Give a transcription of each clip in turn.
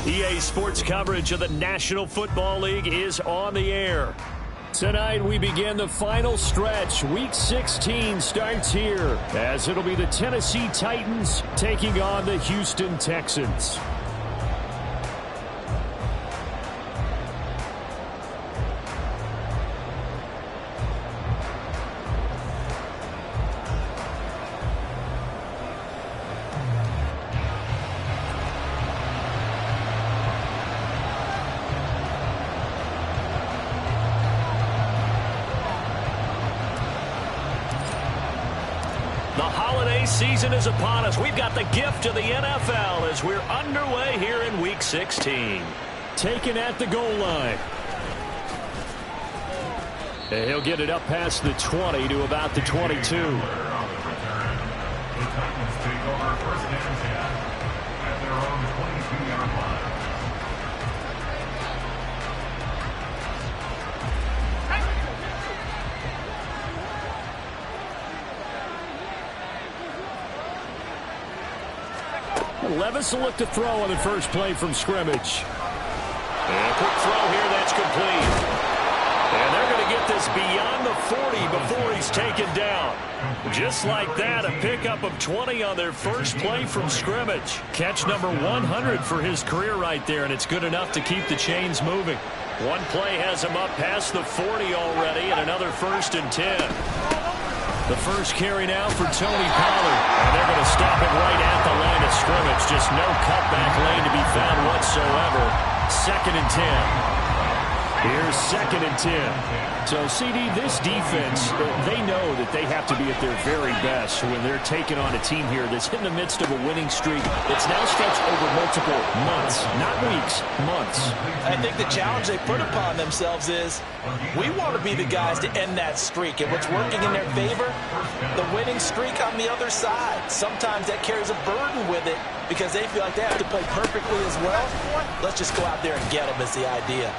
EA Sports coverage of the National Football League is on the air. Tonight we begin the final stretch. Week 16 starts here as it'll be the Tennessee Titans taking on the Houston Texans. The holiday season is upon us. We've got the gift of the NFL as we're underway here in Week 16. Taken at the goal line. And he'll get it up past the 20 to about the 22. The Titans take over first and 10 at their own 22-yard line. Levis will look to throw on the first play from scrimmage. And a quick throw here, that's complete. And they're going to get this beyond the 40 before he's taken down. Just like that, a pickup of 20 on their first play from scrimmage. Catch number 100 for his career right there, and it's good enough to keep the chains moving. One play has him up past the 40 already, and another 1st and 10. The first carry now for Tony Pollard. And they're going to stop it right at the line of scrimmage. Just no cutback lane to be found whatsoever. 2nd and 10. Here's 2nd and 10. So, CD, this defense, they know that they have to be at their very best when they're taking on a team here that's in the midst of a winning streak. It's now stretched over multiple months, not weeks, months. I think the challenge they put upon themselves is we want to be the guys to end that streak. And what's working in their favor? The winning streak on the other side. Sometimes that carries a burden with it because they feel like they have to play perfectly as well. Let's just go out there and get them is the idea.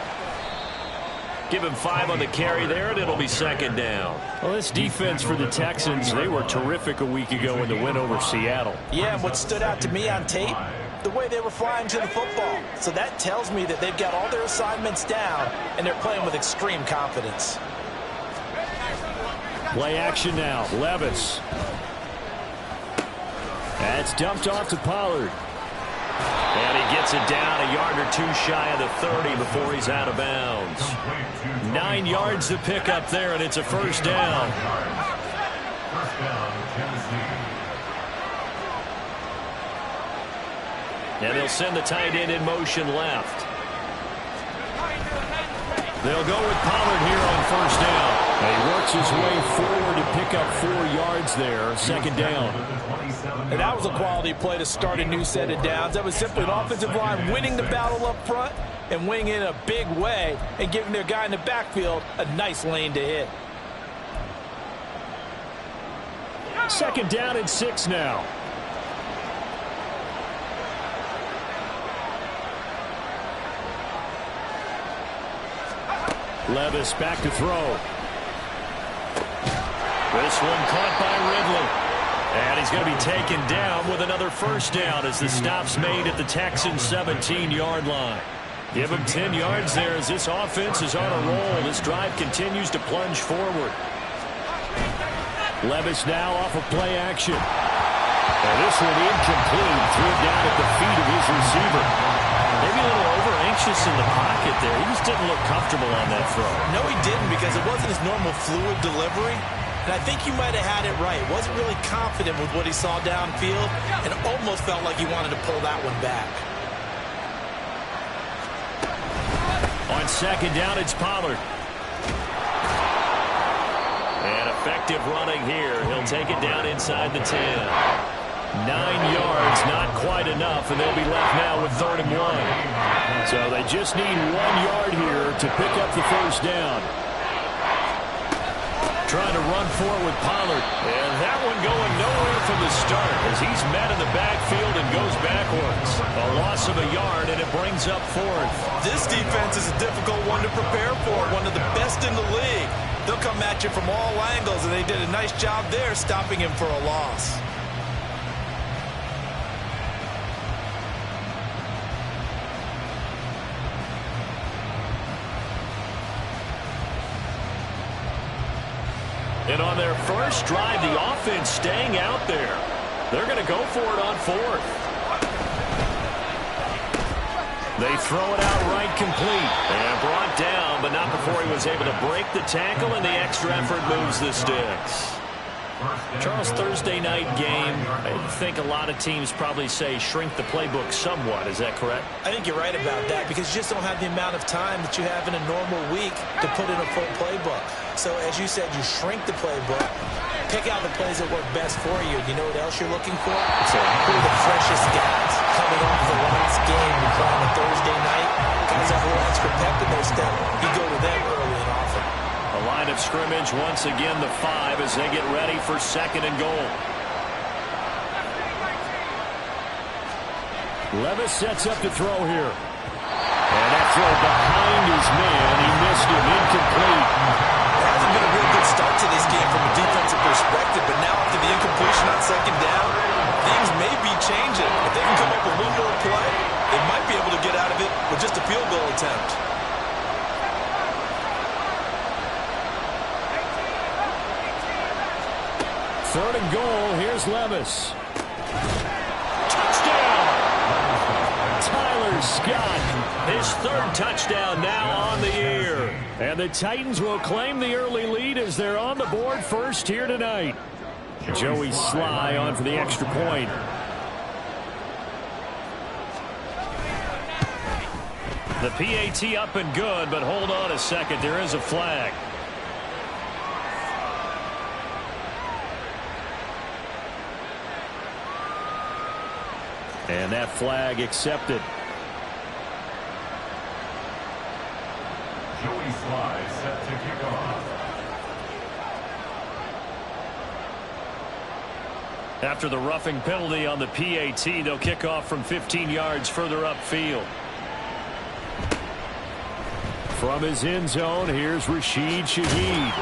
Give him 5 on the carry there, and it'll be 2nd down. Well, this defense for the Texans, they were terrific a week ago in the win over Seattle. Yeah, and what stood out to me on tape, the way they were flying to the football. So that tells me that they've got all their assignments down, and they're playing with extreme confidence. Play action now. Levis. That's dumped off to Pollard. And he gets it down a yard or two shy of the 30 before he's out of bounds. 9 yards to pick up there, and it's a 1st down. First down, Tennessee. And they'll send the tight end in motion left. They'll go with Pollard here on 1st down. And he works his way forward to pick up 4 yards there, 2nd down. And that was a quality play to start a new set of downs. That was simply an offensive line winning the battle up front and winning it in a big way and giving their guy in the backfield a nice lane to hit. 2nd down and 6 now. Levis back to throw. This one caught by Ridley. And he's going to be taken down with another 1st down as the stop's made at the Texans' 17-yard line. Give him 10 yards there as this offense is on a roll. This drive continues to plunge forward. Levis now off of play action. And this one incomplete. Threw it down at the feet of his receiver. Maybe a little over-anxious in the pocket there. He just didn't look comfortable on that throw. No, he didn't because it wasn't his normal fluid delivery. And I think you might have had it right. Wasn't really confident with what he saw downfield and almost felt like he wanted to pull that one back. On 2nd down, it's Pollard. And effective running here. He'll take it down inside the 10. 9 yards, not quite enough, and they'll be left now with 3rd and 1. So they just need 1 yard here to pick up the 1st down. Trying to run forward with Pollard. And that one going nowhere from the start as he's met in the backfield and goes backwards. A loss of a yard, and it brings up 4th. This defense is a difficult one to prepare for, one of the best in the league. They'll come at you from all angles, and they did a nice job there stopping him for a loss. And on their first drive, the offense staying out there. They're going to go for it on fourth. They throw it out right complete. And brought down, but not before he was able to break the tackle, and the extra effort moves the sticks. Charles, Thursday night game, I think a lot of teams probably say shrink the playbook somewhat. Is that correct? I think you're right about that because you just don't have the amount of time that you have in a normal week to put in a full playbook. So as you said, you shrink the playbook, pick out the plays that work best for you. You know what else you're looking for? So who are the freshest guys coming off the last game you play on a Thursday night? Guys have a little extra pep in their step. You go to them early and often. A line of scrimmage, once again the 5 as they get ready for second and goal. Levis sets up to throw here. And that throw behind his man. He missed him. Incomplete. It hasn't been a real good start to this game from a defensive perspective, but now after the incompletion on second down, things may be changing. If they can come up with a little more play, they might be able to get out of it with just a field goal attempt. Third and goal. Here's Levis. Touchdown! Tyler Scott, his third touchdown now on the year. And the Titans will claim the early lead as they're on the board first here tonight. Joey Sly on for the extra point. The PAT up and good, but hold on a second. There is a flag. And that flag accepted. Joey Sly set to kick off. After the roughing penalty on the PAT, they'll kick off from 15 yards further upfield. From his end zone, here's Rashid Shaheed.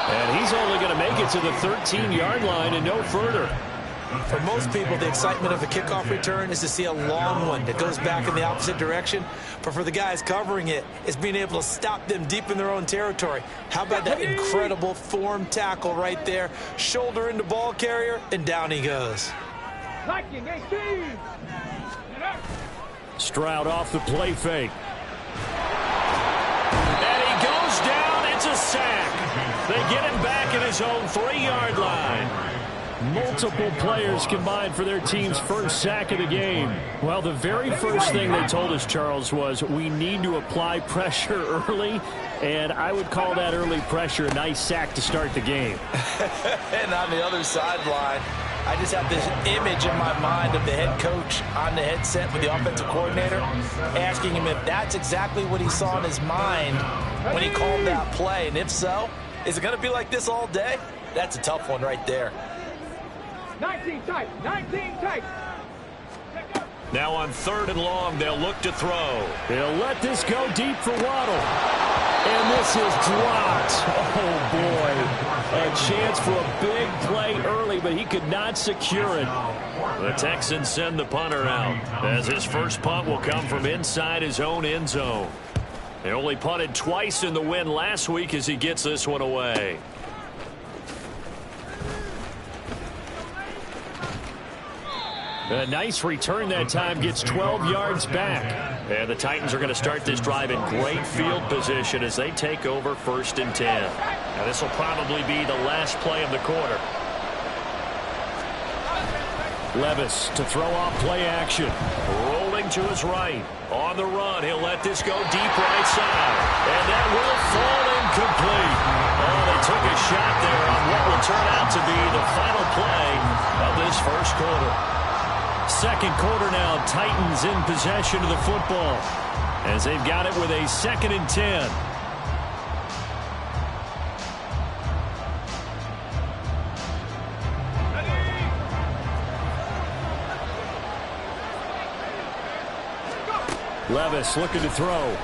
And he's only going to make it to the 13-yard line and no further. For most people, the excitement of a kickoff return is to see a long one that goes back in the opposite direction. But for the guys covering it, it's being able to stop them deep in their own territory. How about that incredible form tackle right there? Shoulder into ball carrier, and down he goes. Stroud off the play fake. And he goes down. It's a sack. They get him back at his own 3-yard line. Multiple players combined for their team's first sack of the game. Well, the very first thing they told us, Charles, was we need to apply pressure early, and I would call that early pressure a nice sack to start the game. And on the other sideline, I just have this image in my mind of the head coach on the headset with the offensive coordinator asking him if that's exactly what he saw in his mind when he called that play. And if so, is it going to be like this all day? That's a tough one right there. 19 tight, 19 tight. Now on third and long, they'll look to throw. They'll let this go deep for Waddle. And this is dropped. Oh, boy. A chance for a big play early, but he could not secure it. The Texans send the punter out, as his first punt will come from inside his own end zone. They only punted twice in the win last week as he gets this one away. A nice return that time, gets 12 yards back. And the Titans are going to start this drive in great field position as they take over first and 10. Now this will probably be the last play of the quarter. Levis to throw off play action. Rolling to his right. On the run, he'll let this go deep right side. And that will fall incomplete. Oh, they took a shot there on what will turn out to be the final play of this first quarter. Second quarter now, Titans in possession of the football as they've got it with a 2nd and 10. Levis looking to throw.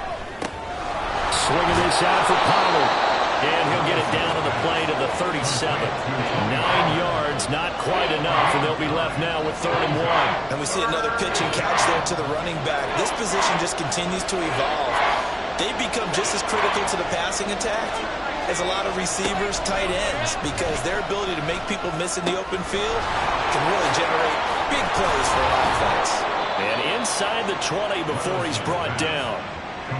Swinging this out for Pollard. And he'll get it down to the play to the 37. 9 yards, not quite enough, and they'll be left now with 3rd and 1. And we see another pitch and catch there to the running back. This position just continues to evolve. They become just as critical to the passing attack is a lot of receivers, tight ends, because their ability to make people miss in the open field can really generate big plays for an offense. And inside the 20 before he's brought down.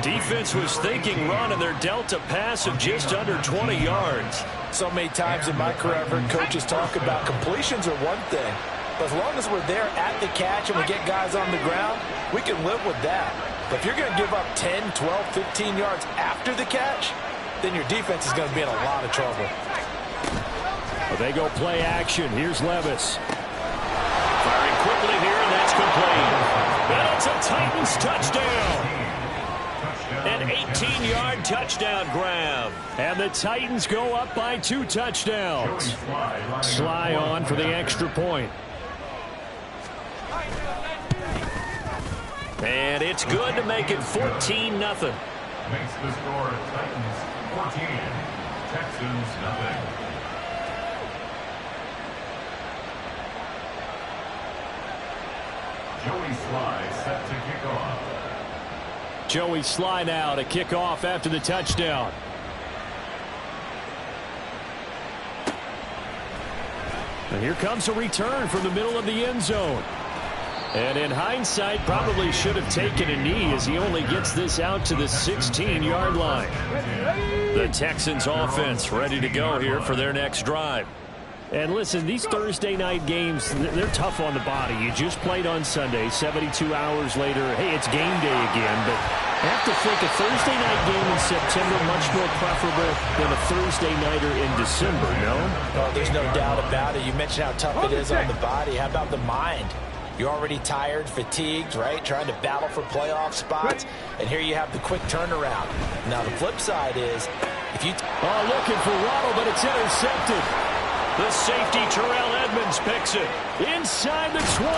Defense was thinking run, and they're dealt a pass of just under 20 yards. So many times in my career, I've heard coaches talk about completions are one thing. But as long as we're there at the catch and we get guys on the ground, we can live with that. But if you're going to give up 10, 12, 15 yards after the catch, then your defense is going to be in a lot of trouble. Well, they go play action. Here's Levis. Firing quickly here, and that's complete. And it's a Titans touchdown. An 18-yard touchdown grab. And the Titans go up by 2 touchdowns. Sly on for the extra point. And it's good to make it 14-0. Makes the score Titans 14, Texans nothing. Joey Sly set to kick off. Joey Sly now to kick off after the touchdown. And here comes a return from the middle of the end zone. And in hindsight, probably should have taken a knee as he only gets this out to the 16-yard line. The Texans offense ready to go here for their next drive. And listen, these Thursday night games, they're tough on the body. You just played on Sunday, 72 hours later, hey, it's game day again. But I have to think a Thursday night game in September much more preferable than a Thursday nighter in December, no? Oh, there's no doubt about it. You mentioned how tough it is on the body. How about the mind? You're already tired, fatigued, right? Trying to battle for playoff spots. And here you have the quick turnaround. Now, the flip side is, if you... looking for Waddle, but it's intercepted. The safety, Terrell Edmonds, picks it inside the 20.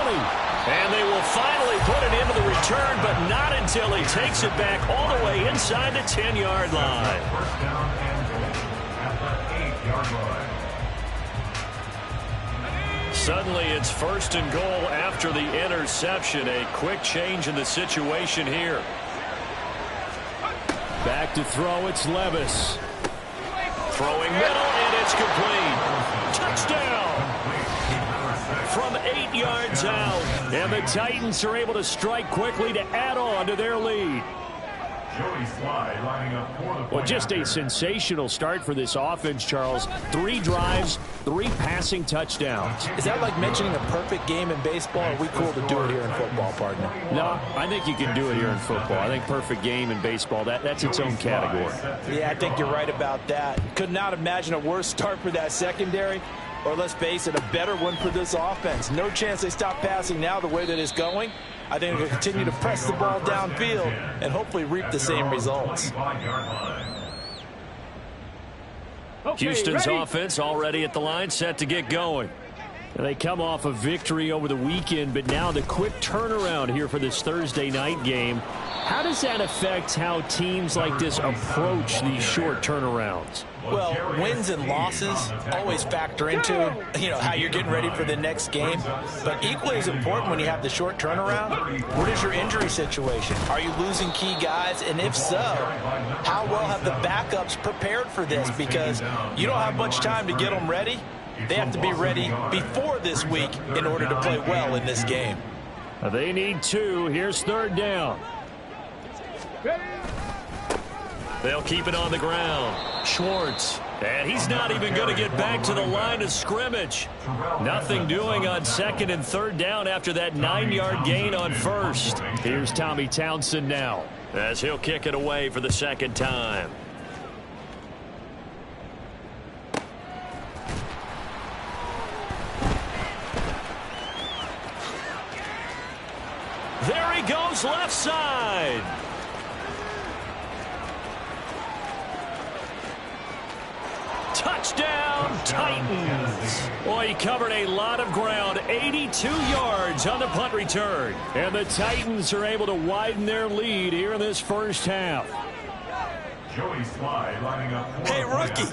And they will finally put it into the return, but not until he takes it back all the way inside the 10-yard line. First down and goal at the 8-yard line. Suddenly it's first and goal after the interception. A quick change in the situation here. Back to throw, it's Levis. Throwing middle, and it's complete. Touchdown! From 8 yards out. And the Titans are able to strike quickly to add on to their lead. Joey Sly lining up for the Well, just a sensational start for this offense, Charles. 3 drives, 3 passing touchdowns. Is that like mentioning a perfect game in baseball? Or are we cool to do it here in football, partner? No, I think you can do it here in football. I think perfect game in baseball, that's its own category. Yeah, I think you're right about that. Could not imagine a worse start for that secondary. Or let's face it, a better one for this offense. No chance they stop passing now the way that it's going. I think they'll continue to press the ball downfield and hopefully reap the same results. Houston's offense already at the line, set to get going. And they come off a victory over the weekend, but now the quick turnaround here for this Thursday night game. How does that affect how teams like this approach these short turnarounds? Well, wins and losses always factor into, how you're getting ready for the next game. But equally as important when you have the short turnaround, what is your injury situation? Are you losing key guys? And if so, how well have the backups prepared for this? Because you don't have much time to get them ready. They have to be ready before this week in order to play well in this game. They need 2. Here's 3rd down. They'll keep it on the ground. Schwartz. And he's not even going to get back to the line of scrimmage. Nothing doing on 2nd and 3rd down after that 9-yard gain on 1st. Here's Tommy Townsend now as he'll kick it away for the 2nd time. There he goes, left side. Touchdown, Titans. Boy, he covered a lot of ground, 82 yards on the punt return. And the Titans are able to widen their lead here in this first half. Hey, rookie,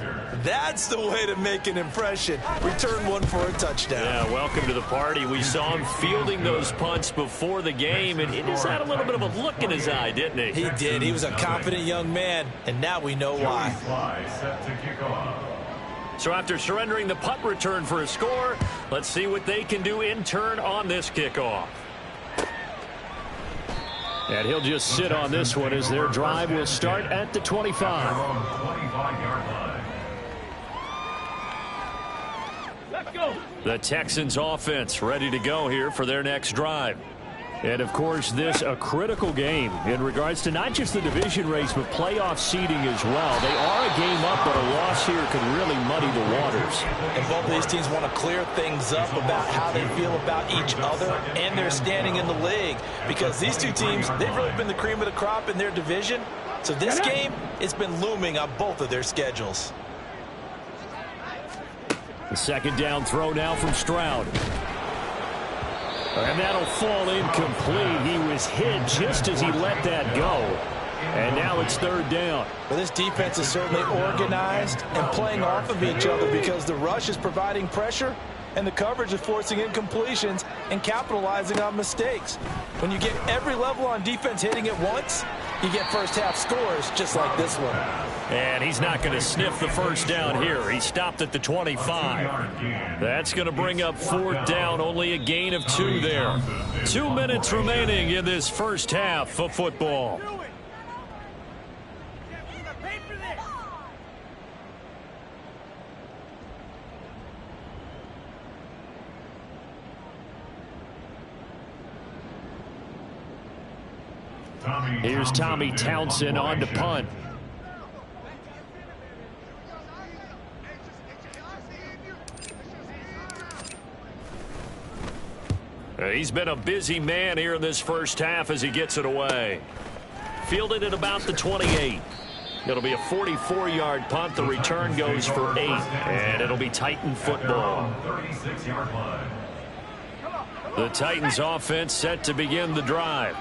that's the way to make an impression. Return one for a touchdown. Yeah, welcome to the party. We saw him fielding those punts before the game, and he just had a little bit of a look in his eye, didn't he? He did. He was a confident young man, and now we know why. So after surrendering the punt return for a score, let's see what they can do in turn on this kickoff. And he'll just sit on this one as their drive will start at the 25. Let's go. The Texans offense ready to go here for their next drive. And, of course, this a critical game in regards to not just the division race, but playoff seeding as well. They are a game up, but a loss here could really muddy the waters. And both of these teams want to clear things up about how they feel about each other and their standing in the league. Because these two teams, they've really been the cream of the crop in their division. So this game, it's been looming on both of their schedules. The second down throw now from Stroud. And that'll fall incomplete. He was hit just as he let that go. And now it's third down. Well, this defense is certainly organized and playing off of each other because the rush is providing pressure and the coverage is forcing incompletions and capitalizing on mistakes. When you get every level on defense hitting at once, you get first half scores just like this one. And he's not going to sniff the first down here. He stopped at the 25. That's going to bring up fourth down. Only a gain of 2 there. 2 minutes remaining in this first half of football. Here's Tommy Townsend on to punt. He's been a busy man here in this first half as he gets it away. Fielded at about the 28. It'll be a 44-yard punt. The return goes for 8, and it'll be Titan football. The Titans offense set to begin the drive.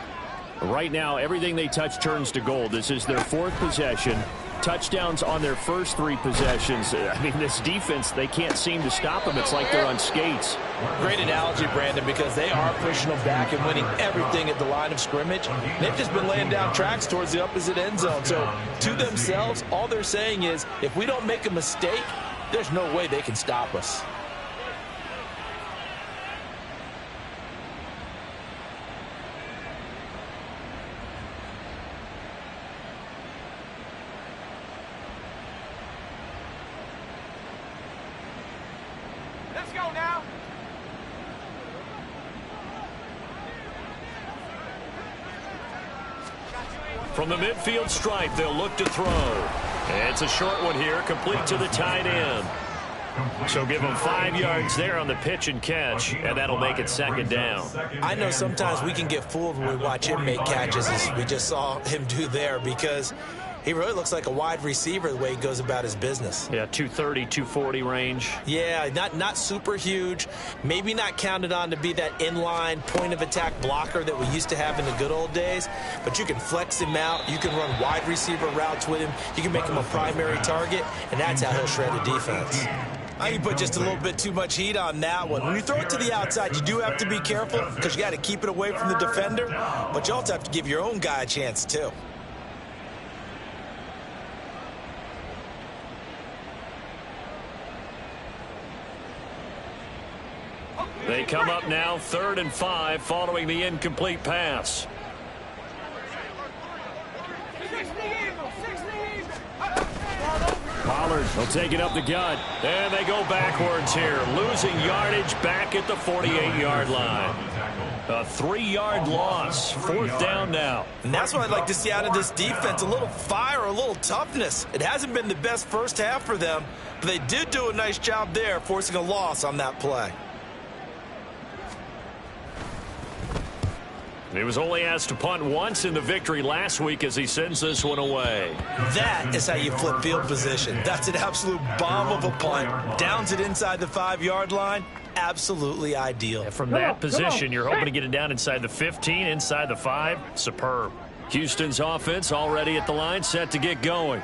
Right now, everything they touch turns to gold. This is their 4th possession. Touchdowns on their first 3 possessions. I mean, this defense, they can't seem to stop them. It's like they're on skates. Great analogy, Brandon, because they are pushing them back and winning everything at the line of scrimmage. They've just been laying down tracks towards the opposite end zone. So, to themselves, all they're saying is, if we don't make a mistake, there's no way they can stop us. Let's go now. From the midfield stripe, they'll look to throw. And it's a short one here, complete to the tight end. So give him 5 yards there on the pitch and catch, and that'll make it second down. I know sometimes we can get fooled when we watch him make catches, as we just saw him do there, because he really looks like a wide receiver the way he goes about his business. Yeah, 230, 240 range. Yeah, not super huge. Maybe not counted on to be that inline point-of-attack blocker that we used to have in the good old days. But you can flex him out. You can run wide receiver routes with him. You can make him a primary target, and that's how he'll shred a defense. I put just a little bit too much heat on that one. When you throw it to the outside, you do have to be careful because you got to keep it away from the defender. But you also have to give your own guy a chance, too. They come up now 3rd and 5 following the incomplete pass. Pollard will take it up the gut. And they go backwards here, losing yardage back at the 48-yard line. A 3-yard loss, 4th down now. And that's what I'd like to see out of this defense, a little fire, a little toughness. It hasn't been the best first half for them, but they did do a nice job there, forcing a loss on that play. He was only asked to punt once in the victory last week as he sends this one away. That is how you flip field position. That's an absolute bomb of a punt. Downs it inside the 5-yard line. Absolutely ideal. From that position, you're hoping to get it down inside the 15, inside the 5. Superb. Houston's offense already at the line, set to get going.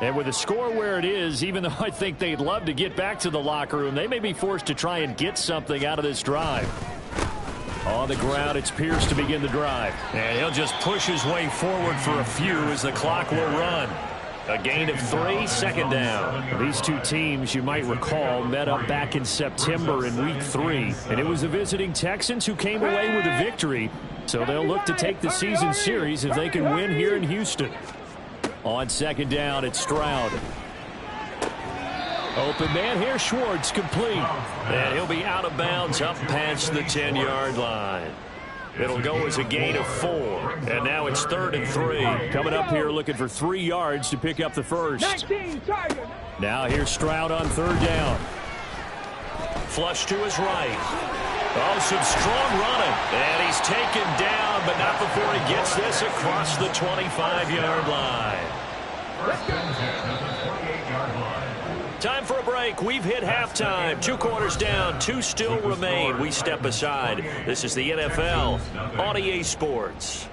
And with the score where it is, even though I think they'd love to get back to the locker room, they may be forced to try and get something out of this drive. On the ground, it's Pierce to begin the drive. And he'll just push his way forward for a few as the clock will run. A gain of 3, second down. These two teams, you might recall, met up back in September in Week 3. And it was the visiting Texans who came away with a victory. So they'll look to take the season series if they can win here in Houston. On second down, it's Stroud. Open man here, Schwartz, complete. And he'll be out of bounds up past the 10-yard line. It'll go as a gain of 4. And now it's 3rd and 3. Coming up here looking for 3 yards to pick up the first. Now here's Stroud on 3rd down. Flush to his right. Oh, some strong running. And he's taken down, but not before he gets this across the 25-yard line. Time for a break. We've hit halftime. 2 quarters down. 2 still remain. We step aside. This is the NFL on EA Sports.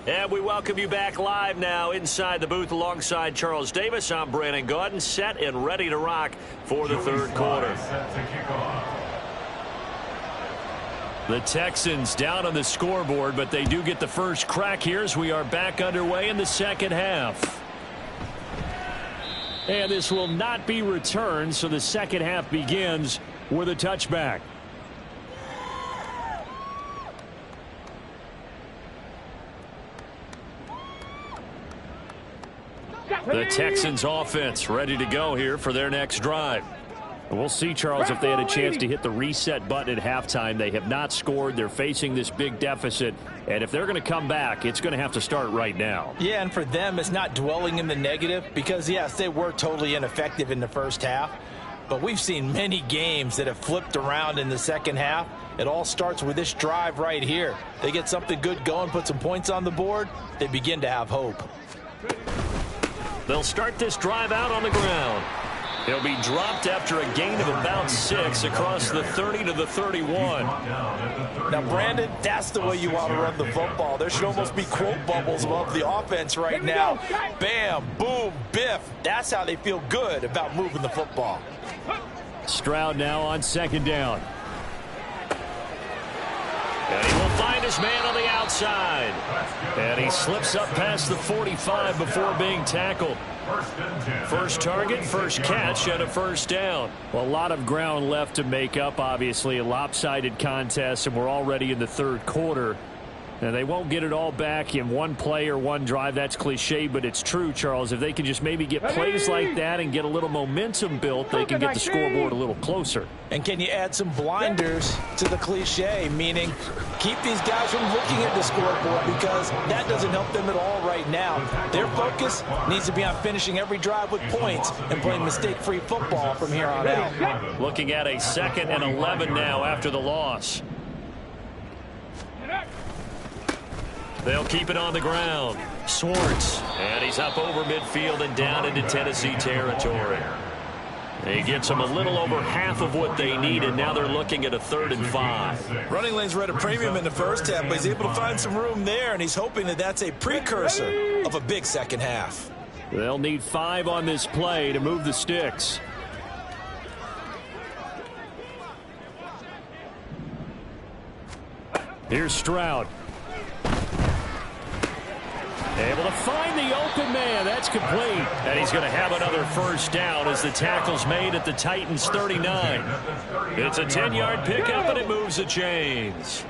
And we welcome you back live now inside the booth alongside Charles Davis. I'm Brandon Gaudin, set and ready to rock for the 3rd quarter. The Texans down on the scoreboard, but they do get the first crack here as we are back underway in the second half. And this will not be returned, so the second half begins with a touchback. The Texans offense ready to go here for their next drive. We'll see, Charles, if they had a chance to hit the reset button at halftime. They have not scored. They're facing this big deficit. And if they're going to come back, it's going to have to start right now. Yeah, and for them, it's not dwelling in the negative because, yes, they were totally ineffective in the first half. But we've seen many games that have flipped around in the second half. It all starts with this drive right here. They get something good going, put some points on the board, they begin to have hope. They'll start this drive out on the ground. He'll be dropped after a gain of about 6 across the 30 to the 31. Now, Brandon, that's the way you want to run the football. There should almost be quote bubbles above the offense right now. Bam, boom, biff. That's how they feel good about moving the football. Stroud now on 2nd down. And he will find his man on the outside. And he slips up past the 45 before being tackled. First target, first catch, and a first down. Well, a lot of ground left to make up, obviously. A lopsided contest, and we're already in the 3rd quarter. Now, they won't get it all back in one play or one drive. That's cliche, but it's true, Charles. If they can just maybe get plays like that and get a little momentum built, they can get the scoreboard a little closer. And can you add some blinders to the cliche, meaning keep these guys from looking at the scoreboard because that doesn't help them at all right now. Their focus needs to be on finishing every drive with points and playing mistake-free football from here on out. Looking at a 2nd and 11 now after the loss. They'll keep it on the ground. Schwartz, and he's up over midfield and down into Tennessee territory. He gets them a little over half of what they need, and now they're looking at a 3rd and 5. Running lanes were at a premium in the first half, but he's able to find some room there, and he's hoping that that's a precursor of a big second half. They'll need 5 on this play to move the sticks. Here's Stroud. Able to find the open man. That's complete. And he's going to have another first down as the tackle's made at the Titans' 39. It's a 10-yard pickup, and it moves the chains.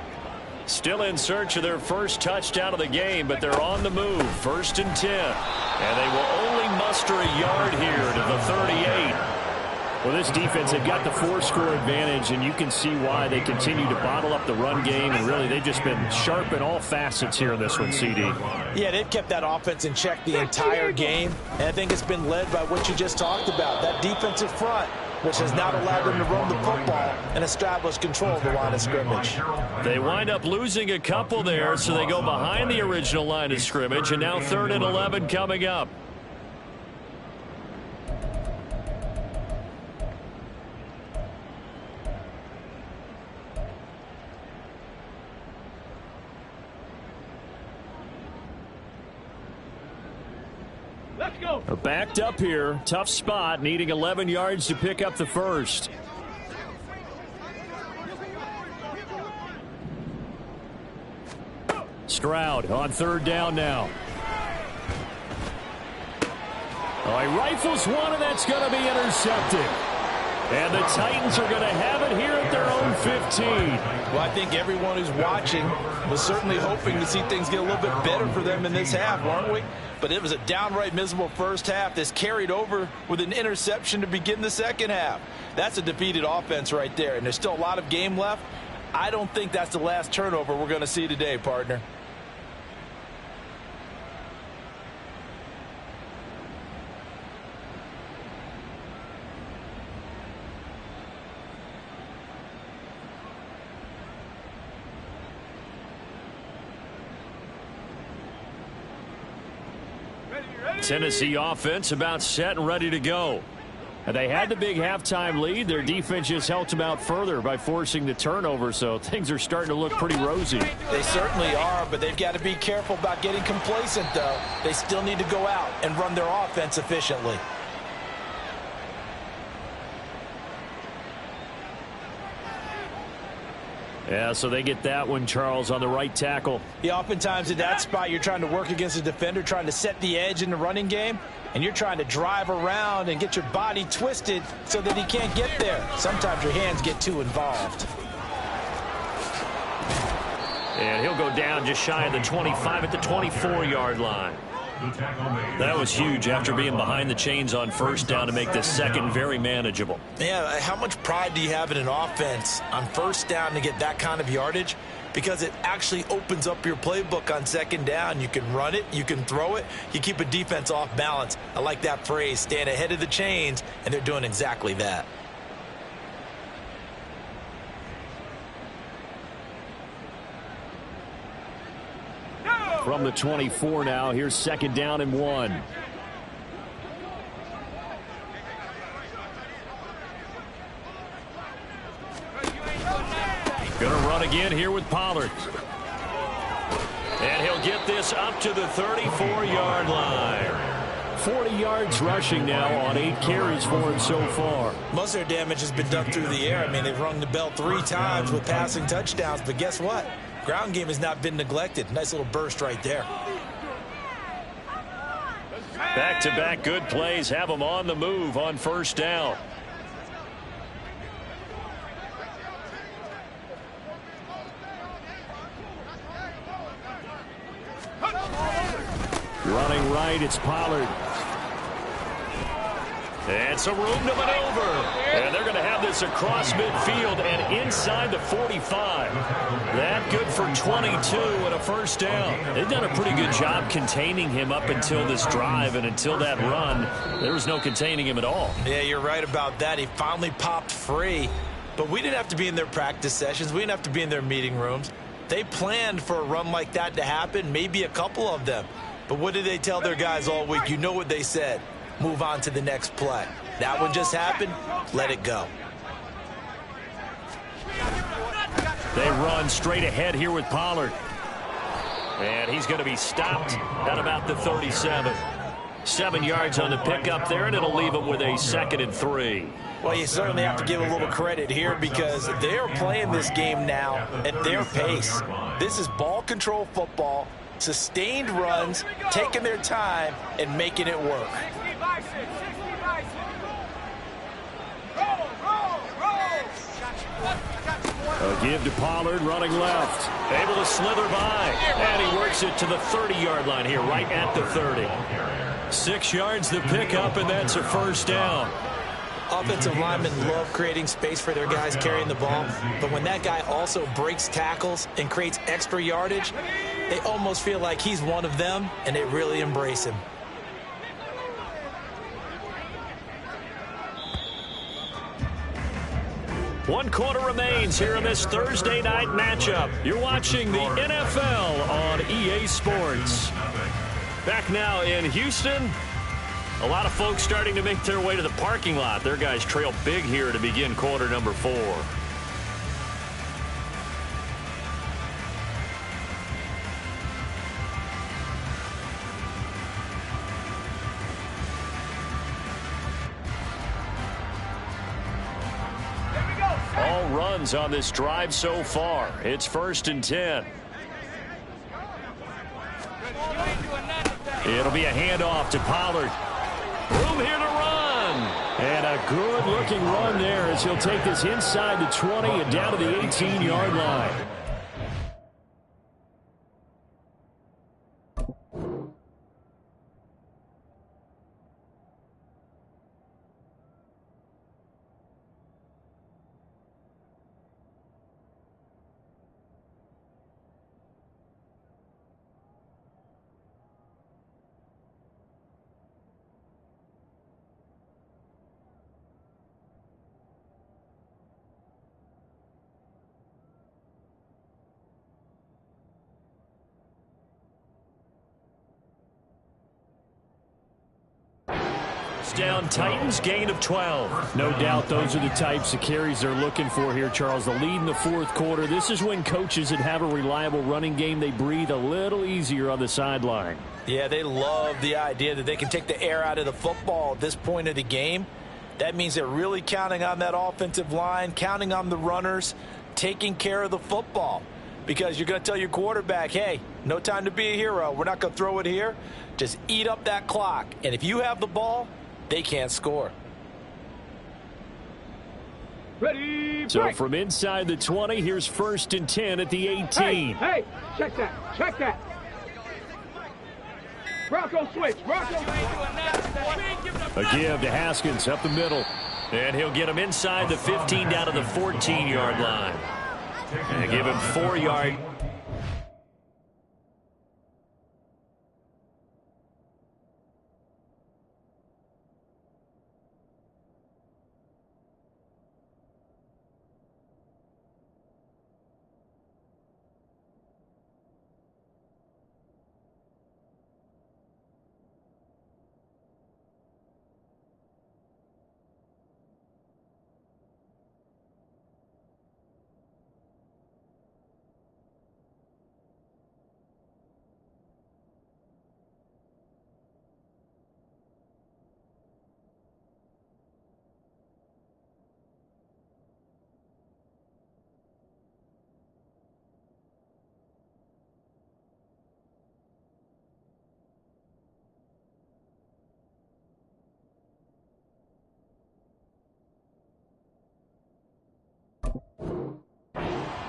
Still in search of their first touchdown of the game, but they're on the move. 1st and 10. And they will only muster a yard here to the 38. Well, this defense, they've got the 4-score advantage, and you can see why they continue to bottle up the run game, and really they've just been sharp in all facets here in this one, CD. Yeah, they've kept that offense in check the entire game, and I think it's been led by what you just talked about, that defensive front, which has not allowed them to run the football and establish control of the line of scrimmage. They wind up losing a couple there, so they go behind the original line of scrimmage, and now 3rd and 11 coming up. Let's go. Backed up here. Tough spot. Needing 11 yards to pick up the first. Stroud on third down now. Oh, he rifles one, and that's going to be intercepted. And the Titans are going to have it here at their own 15. Well, I think everyone who's watching was certainly hoping to see things get a little bit better for them in this half, weren't we? But it was a downright miserable first half. This carried over with an interception to begin the second half. That's a defeated offense right there, and there's still a lot of game left. I don't think that's the last turnover we're going to see today, partner. Tennessee offense about set and ready to go. And they had the big halftime lead. Their defense just helped them out further by forcing the turnover, so things are starting to look pretty rosy. They certainly are, but they've got to be careful about getting complacent, though. They still need to go out and run their offense efficiently. Yeah, so they get that one, Charles, on the right tackle. Yeah, oftentimes in that spot, you're trying to work against a defender, trying to set the edge in the running game, and you're trying to drive around and get your body twisted so that he can't get there. Sometimes your hands get too involved. And he'll go down just shy of the 25 at the 24-yard line. That was huge after being behind the chains on first down to make this second very manageable. Yeah, how much pride do you have in an offense on first down to get that kind of yardage? Because it actually opens up your playbook on second down. You can run it, you can throw it, you keep a defense off balance. I like that phrase, stand ahead of the chains, and they're doing exactly that. From the 24 now, here's second down and 1. Gonna run again here with Pollard. And he'll get this up to the 34-yard line. 40 yards rushing now on 8 carries for him so far. Most of their damage has been done through the air. I mean, they've rung the bell 3 times with passing touchdowns, but guess what? Ground game has not been neglected. Nice little burst right there. Back-to-back good plays have them on the move on first down. Running right, it's Pollard. And some room to maneuver. And they're going to have this across midfield and inside the 45. That good for 22 and a first down. They've done a pretty good job containing him up until this drive, and until that run, there was no containing him at all. Yeah, you're right about that. He finally popped free. But we didn't have to be in their practice sessions. We didn't have to be in their meeting rooms. They planned for a run like that to happen, maybe a couple of them. But what did they tell their guys all week? You know what they said. Move on to the next play. That one just happened. Let it go. They run straight ahead here with Pollard. And he's going to be stopped at about the 37. 7 yards on the pickup there, and it'll leave him with a 2nd and 3. Well, you certainly have to give a little credit here because they're playing this game now at their pace. This is ball control football, sustained runs, taking their time, and making it work. A give to Pollard, running left. Able to slither by. And he works it to the 30-yard line here, right at the 30. 6 yards the pickup, and that's a first down. Offensive linemen love creating space for their guys carrying the ball, but when that guy also breaks tackles and creates extra yardage, they almost feel like he's one of them, and they really embrace him. One quarter remains here in this Thursday night matchup. You're watching the NFL on EA Sports. Back now in Houston. A lot of folks starting to make their way to the parking lot. Their guys trail big here to begin quarter number 4. runs on this drive so far. It's 1st and 10. It'll be a handoff to Pollard. Room here to run. And a good-looking run there as he'll take this inside the 20 and down to the 18-yard line. Down Titans, gain of 12. No doubt those are the types of carries they're looking for here, Charles. The lead in the 4th quarter. This is when coaches that have a reliable running game, they breathe a little easier on the sideline. Yeah, they love the idea that they can take the air out of the football at this point of the game. That means they're really counting on that offensive line, counting on the runners, taking care of the football. Because you're going to tell your quarterback, hey, no time to be a hero. We're not going to throw it here. Just eat up that clock. And if you have the ball, they can't score. Ready, so break. From inside the 20, here's 1st and 10 at the 18. Hey, check that. Check that. Bronco switch. Bronco. A give to Haskins up the middle. And he'll get him inside the 15 down to the 14-yard line. And give him 4 yards.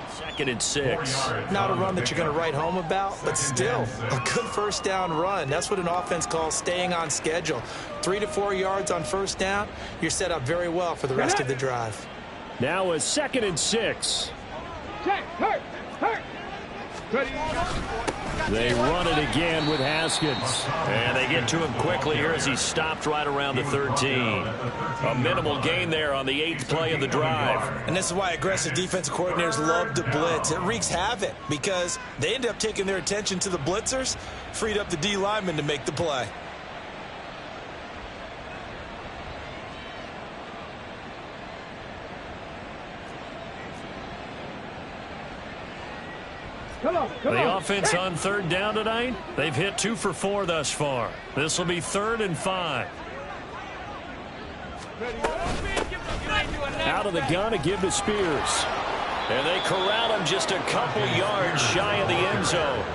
Second and 6. Not a run that you're going to write home about, but still a good 1st down run. That's what an offense calls staying on schedule. 3 to 4 yards on 1st down. You're set up very well for the rest of the drive. Now a 2nd and 6. Check. Hurt. Ready. They run it again with Haskins. And they get to him quickly here as he stopped right around the 13. A minimal gain there on the 8th play of the drive. And this is why aggressive defensive coordinators love to blitz. It wreaks havoc because they end up taking their attention to the blitzers, freed up the D lineman to make the play. The offense on 3rd down tonight, they've hit 2 for 4 thus far. This will be 3rd and 5. Out of the gun, a give to Spears. And they corral him just a couple yards shy of the end zone.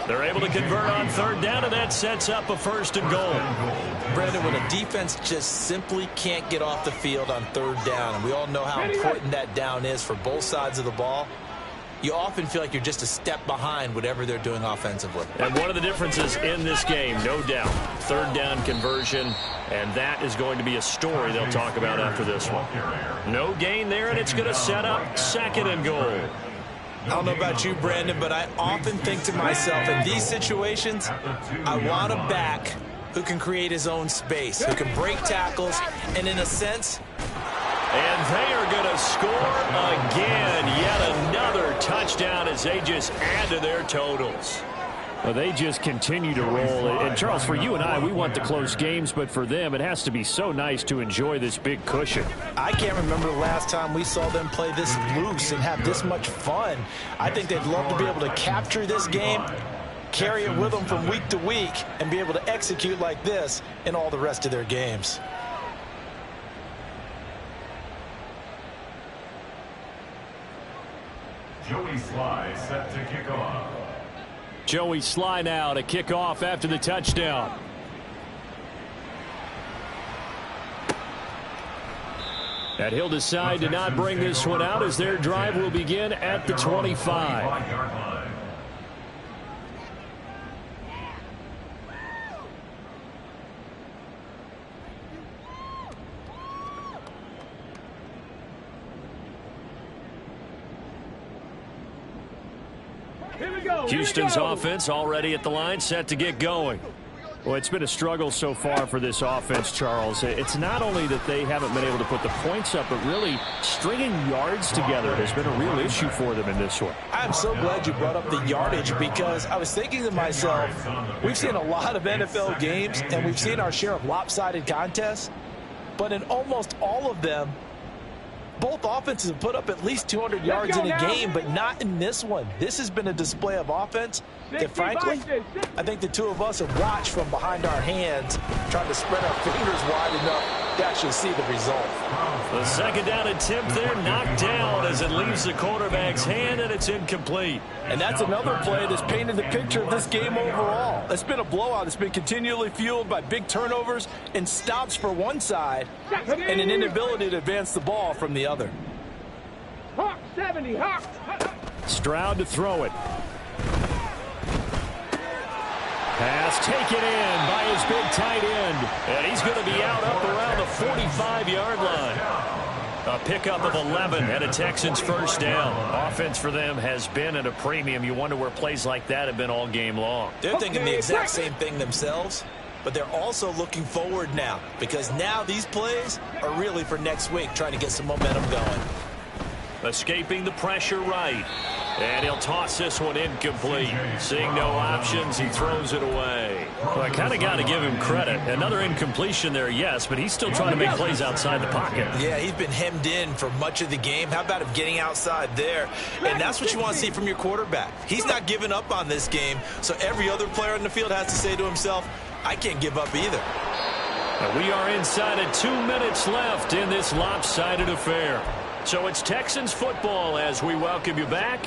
They're able to convert on 3rd down, and that sets up a 1st and goal. Brandon, when a defense just simply can't get off the field on 3rd down, and we all know how important that down is for both sides of the ball, you often feel like you're just a step behind whatever they're doing offensively. And one of the differences in this game, no doubt, 3rd down conversion, and that is going to be a story they'll talk about after this one. No gain there, and it's going to set up 2nd and goal. I don't know about you, Brandon, but I often think to myself, in these situations, I want a back who can create his own space, who can break tackles, and in a sense, and they are going to score again. Yet another touchdown as they just add to their totals. Well, they just continue to roll. And, Charles, for you and I, we want the close games, but for them, it has to be so nice to enjoy this big cushion. I can't remember the last time we saw them play this loose and have this much fun. I think they'd love to be able to capture this game, carry it with them from week to week, and be able to execute like this in all the rest of their games. Joey Sly set to kick off. Joey Sly now to kick off after the touchdown. And he'll decide to not bring this one out as their drive will begin at the 25. Houston's offense already at the line, set to get going. Well, it's been a struggle so far for this offense, Charles. It's not only that they haven't been able to put the points up, but really stringing yards together has been a real issue for them in this one. I'm so glad you brought up the yardage, because I was thinking to myself, we've seen a lot of NFL games, and we've seen our share of lopsided contests, but in almost all of them, both offenses have put up at least 200 yards in a game, but not in this one. This has been a display of offense that, frankly, I think the two of us have watched from behind our hands, trying to spread our fingers wide enough to actually see the result. The second down attempt there knocked down as it leaves the quarterback's hand, and it's incomplete. And that's another play that's painted the picture of this game overall. It's been a blowout. It's been continually fueled by big turnovers and stops for one side and an inability to advance the ball from the other. Hawk 70, Hawk. Stroud to throw it. Pass taken in by his big tight end. And he's going to be out up around the 45-yard line. A pickup of 11 and a Texans first down. Offense for them has been at a premium. You wonder where plays like that have been all game long. They're thinking the exact same thing themselves, but they're also looking forward now, because now these plays are really for next week, trying to get some momentum going. Escaping the pressure right. And he'll toss this one incomplete. Seeing no options, he throws it away. Well, I kind of got to give him credit. Another incompletion there, yes, but he's still trying to make plays outside the pocket. Yeah, he's been hemmed in for much of the game. How about him getting outside there? And that's what you want to see from your quarterback. He's not giving up on this game, so every other player in the field has to say to himself, I can't give up either. And we are inside of 2 minutes left in this lopsided affair. So it's Texans football as we welcome you back.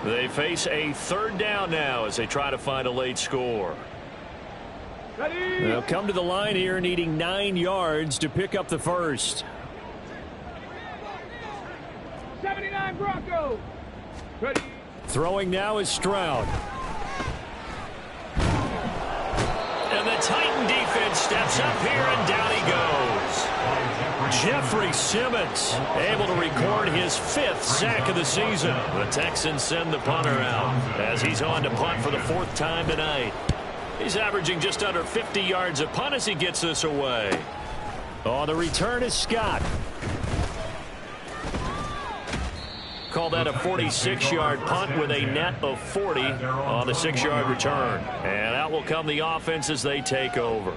They face a third down now as they try to find a late score. They'll come to the line here needing 9 yards to pick up the first. 79 Broncos. Ready. Throwing now is Stroud. And the Titan defense steps up here, and down he goes. Jeffrey Simmons able to record his 5th sack of the season. The Texans send the punter out as he's on to punt for the 4th time tonight. He's averaging just under 50 yards a punt as he gets this away. Oh, the return is Scott. Call that a 46-yard punt with a net of 40 on the 6-yard return. And out will come the offense as they take over.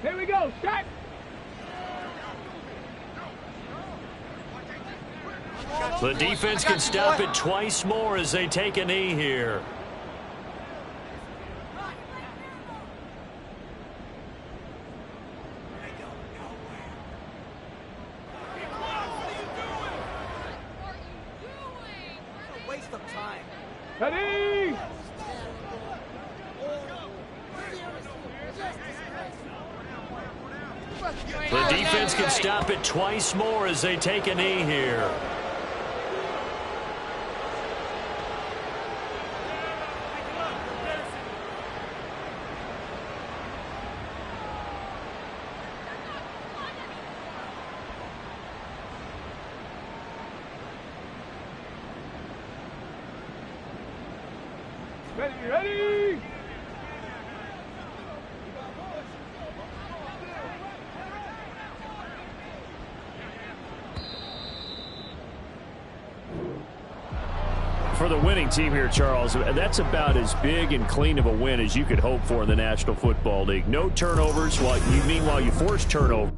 Here we go. Start. The defense can stop it twice more as they take a knee here. Waste of time. Ready. The defense can stop it twice more as they take a knee here. Ready. For the winning team here, Charles, that's about as big and clean of a win as you could hope for in the National Football League. No turnovers, while you force turnover.